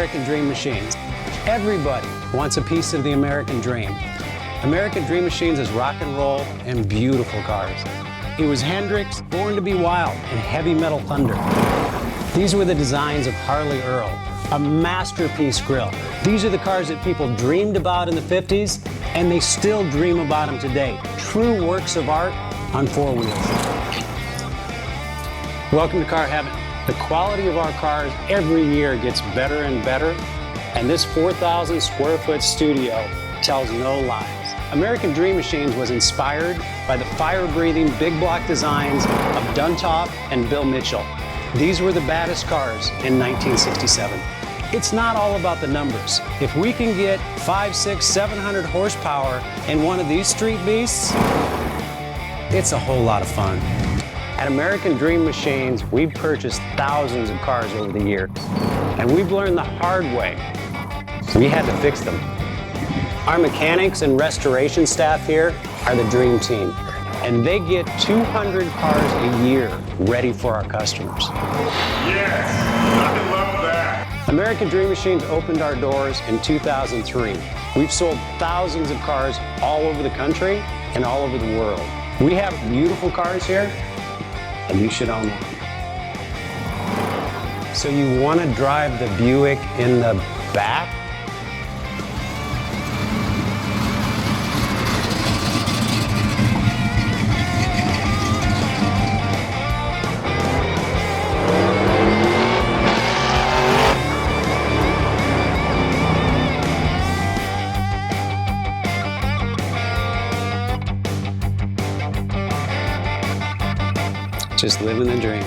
American Dream Machines. Everybody wants a piece of the American dream. American Dream Machines is rock and roll and beautiful cars. It was Hendrix, Born to be Wild, and Heavy Metal Thunder. These were the designs of Harley Earl, a masterpiece grille. These are the cars that people dreamed about in the 50s, and they still dream about them today. True works of art on four wheels. Welcome to Car Heaven. The quality of our cars every year gets better and better, and this 4,000 square foot studio tells no lies. American Dream Machines was inspired by the fire-breathing big block designs of Duntop and Bill Mitchell. These were the baddest cars in 1967. It's not all about the numbers. If we can get 500, 600, 700 horsepower in one of these street beasts, it's a whole lot of fun. At American Dream Machines, we've purchased thousands of cars over the years, and we've learned the hard way. We had to fix them. Our mechanics and restoration staff here are the dream team, and they get 200 cars a year ready for our customers. Yes, I love that. American Dream Machines opened our doors in 2003. We've sold thousands of cars all over the country and all over the world. We have beautiful cars here, and you should own one. So you want to drive the Buick in the back? Just living the dream.